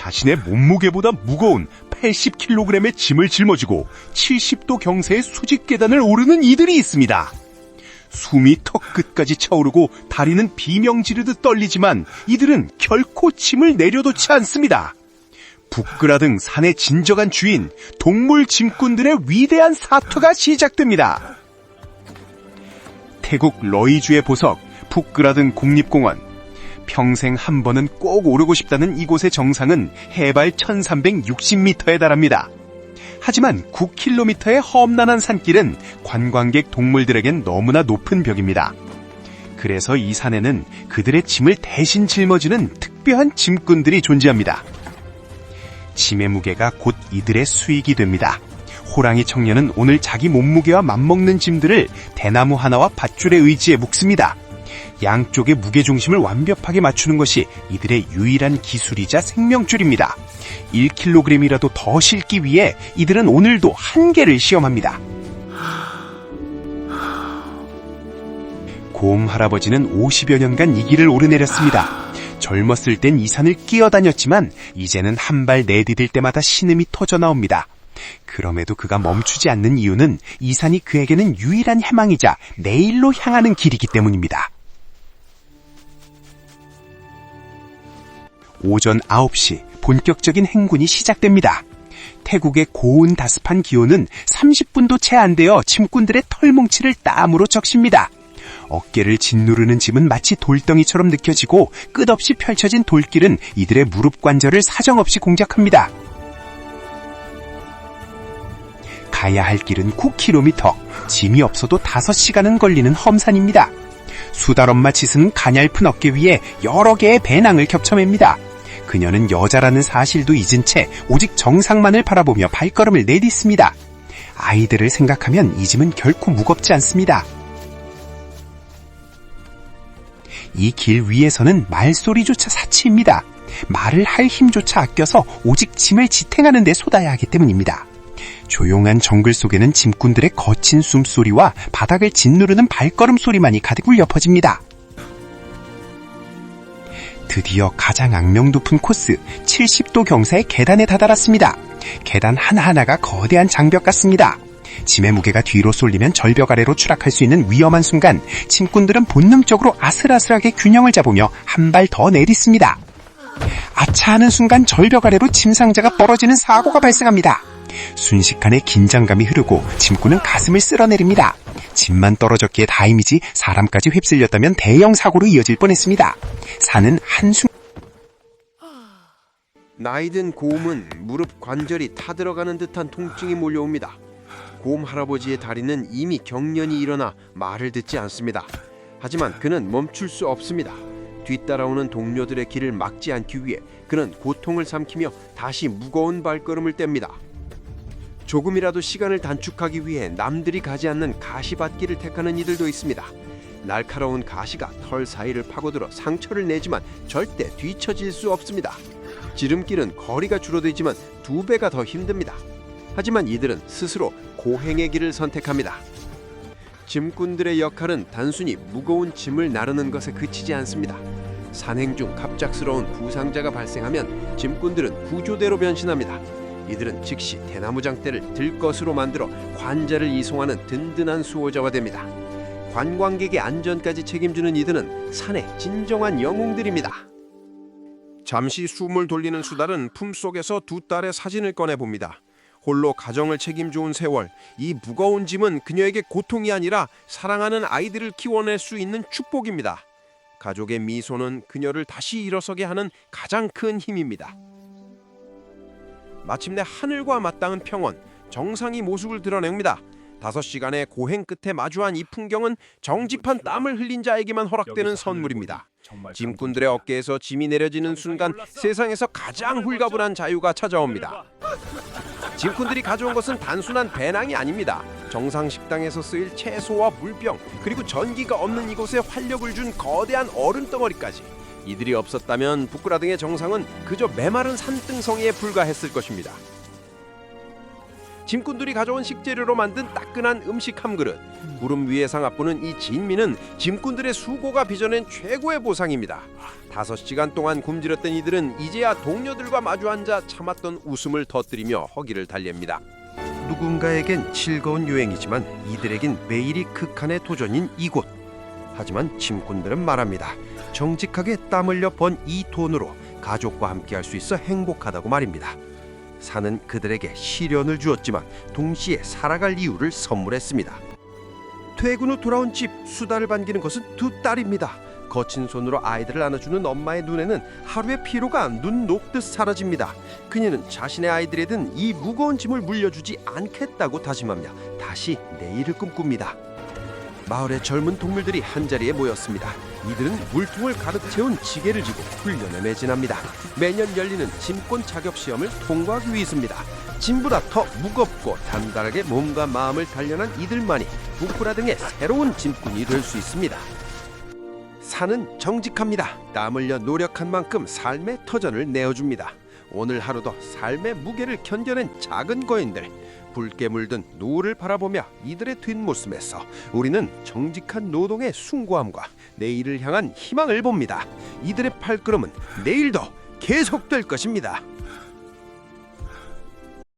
자신의 몸무게보다 무거운 80kg의 짐을 짊어지고 70도 경사의 수직 계단을 오르는 이들이 있습니다. 숨이 턱 끝까지 차오르고 다리는 비명 지르듯 떨리지만 이들은 결코 짐을 내려놓지 않습니다. 부끄라 등 산의 진정한 주인, 동물 짐꾼들의 위대한 사투가 시작됩니다. 태국 러이주의 보석, 부끄라 등 국립공원. 평생 한 번은 꼭 오르고 싶다는 이곳의 정상은 해발 1360m에 달합니다. 하지만 9km의 험난한 산길은 관광객 동물들에겐 너무나 높은 벽입니다. 그래서 이 산에는 그들의 짐을 대신 짊어지는 특별한 짐꾼들이 존재합니다. 짐의 무게가 곧 이들의 수익이 됩니다. 호랑이 청년은 오늘 자기 몸무게와 맞먹는 짐들을 대나무 하나와 밧줄에 의지해 묶습니다. 양쪽의 무게중심을 완벽하게 맞추는 것이 이들의 유일한 기술이자 생명줄입니다. 1kg이라도 더 실기 위해 이들은 오늘도 한계를 시험합니다. 곰 할아버지는 50여 년간 이 길을 오르내렸습니다. 젊었을 땐 이 산을 끼어다녔지만 이제는 한 발 내디딜 때마다 신음이 터져나옵니다. 그럼에도 그가 멈추지 않는 이유는 이 산이 그에게는 유일한 희망이자 내일로 향하는 길이기 때문입니다. 오전 9시 본격적인 행군이 시작됩니다. 태국의 고온 다습한 기온은 30분도 채 안 되어 짐꾼들의 털뭉치를 땀으로 적십니다. 어깨를 짓누르는 짐은 마치 돌덩이처럼 느껴지고 끝없이 펼쳐진 돌길은 이들의 무릎 관절을 사정없이 공작합니다. 가야 할 길은 9km, 짐이 없어도 5시간은 걸리는 험산입니다. 수달엄마 짖은 가냘픈 어깨 위에 여러 개의 배낭을 겹쳐맵니다. 그녀는 여자라는 사실도 잊은 채 오직 정상만을 바라보며 발걸음을 내딛습니다. 아이들을 생각하면 이 짐은 결코 무겁지 않습니다. 이 길 위에서는 말소리조차 사치입니다. 말을 할 힘조차 아껴서 오직 짐을 지탱하는 데 쏟아야 하기 때문입니다. 조용한 정글 속에는 짐꾼들의 거친 숨소리와 바닥을 짓누르는 발걸음 소리만이 가득 울려 퍼집니다. 드디어 가장 악명 높은 코스 70도 경사의 계단에 다다랐습니다. 계단 하나하나가 거대한 장벽 같습니다. 짐의 무게가 뒤로 쏠리면 절벽 아래로 추락할 수 있는 위험한 순간 짐꾼들은 본능적으로 아슬아슬하게 균형을 잡으며 한 발 더 내딛습니다. 아차 하는 순간 절벽 아래로 짐 상자가 떨어지는 사고가 발생합니다. 순식간에 긴장감이 흐르고 짐꾼은 가슴을 쓸어내립니다. 짐만 떨어졌기에 다행이지 사람까지 휩쓸렸다면 대형 사고로 이어질 뻔했습니다. 산은 한순간 나이든 곰은 무릎 관절이 타들어가는 듯한 통증이 몰려옵니다. 곰 할아버지의 다리는 이미 경련이 일어나 말을 듣지 않습니다. 하지만 그는 멈출 수 없습니다. 뒤따라오는 동료들의 길을 막지 않기 위해 그는 고통을 삼키며 다시 무거운 발걸음을 뗍니다. 조금이라도 시간을 단축하기 위해 남들이 가지 않는 가시밭길을 택하는 이들도 있습니다. 날카로운 가시가 털 사이를 파고들어 상처를 내지만 절대 뒤처질 수 없습니다. 지름길은 거리가 줄어들지만 2배가 더 힘듭니다. 하지만 이들은 스스로 고행의 길을 선택합니다. 짐꾼들의 역할은 단순히 무거운 짐을 나르는 것에 그치지 않습니다. 산행 중 갑작스러운 부상자가 발생하면 짐꾼들은 구조대로 변신합니다. 이들은 즉시 대나무 장대를 들것으로 만들어 환자를 이송하는 든든한 수호자가 됩니다. 관광객의 안전까지 책임지는 이들은 산의 진정한 영웅들입니다. 잠시 숨을 돌리는 수달은 품속에서 두 딸의 사진을 꺼내봅니다. 홀로 가정을 책임져온 세월, 이 무거운 짐은 그녀에게 고통이 아니라 사랑하는 아이들을 키워낼 수 있는 축복입니다. 가족의 미소는 그녀를 다시 일어서게 하는 가장 큰 힘입니다. 마침내 하늘과 맞닿은 평원, 정상이 모습을 드러냅니다. 5시간의 고행 끝에 마주한 이 풍경은 정직한 땀을 흘린 자에게만 허락되는 선물입니다. 짐꾼들의 어깨에서 짐이 내려지는 순간 세상에서 가장 훌가분한 자유가 찾아옵니다. 짐꾼들이 가져온 것은 단순한 배낭이 아닙니다. 정상 식당에서 쓰일 채소와 물병, 그리고 전기가 없는 이곳에 활력을 준 거대한 얼음 덩어리까지. 이들이 없었다면 부끄라등의 정상은 그저 메마른 산등성이에 불과했을 것입니다. 짐꾼들이 가져온 식재료로 만든 따끈한 음식 한 그릇. 구름 위에 상아뿌는 이 진미는 짐꾼들의 수고가 빚어낸 최고의 보상입니다. 5시간 동안 굶주렸던 이들은 이제야 동료들과 마주 앉아 참았던 웃음을 터뜨리며 허기를 달랩니다. 누군가에겐 즐거운 여행이지만 이들에겐 매일이 극한의 도전인 이곳. 하지만 짐꾼들은 말합니다. 정직하게 땀 흘려 번 이 돈으로 가족과 함께 할 수 있어 행복하다고 말입니다. 산은 그들에게 시련을 주었지만 동시에 살아갈 이유를 선물했습니다. 퇴근 후 돌아온 집, 수다를 반기는 것은 두 딸입니다. 거친 손으로 아이들을 안아주는 엄마의 눈에는 하루의 피로가 눈 녹듯 사라집니다. 그녀는 자신의 아이들에 든 이 무거운 짐을 물려주지 않겠다고 다짐하며 다시 내일을 꿈꿉니다. 마을의 젊은 동물들이 한자리에 모였습니다. 이들은 물통을 가득 채운 지게를 지고 훈련에 매진합니다. 매년 열리는 짐꾼 자격 시험을 통과하기 위해서입니다. 짐보다 더 무겁고 단단하게 몸과 마음을 단련한 이들만이 부쿠라 등의 새로운 짐꾼이 될 수 있습니다. 산은 정직합니다. 땀 흘려 노력한 만큼 삶의 터전을 내어줍니다. 오늘 하루도 삶의 무게를 견뎌낸 작은 거인들, 붉게 물든 노을을 바라보며 이들의 뒷모습에서 우리는 정직한 노동의 숭고함과 내일을 향한 희망을 봅니다. 이들의 발걸음은 내일도 계속될 것입니다.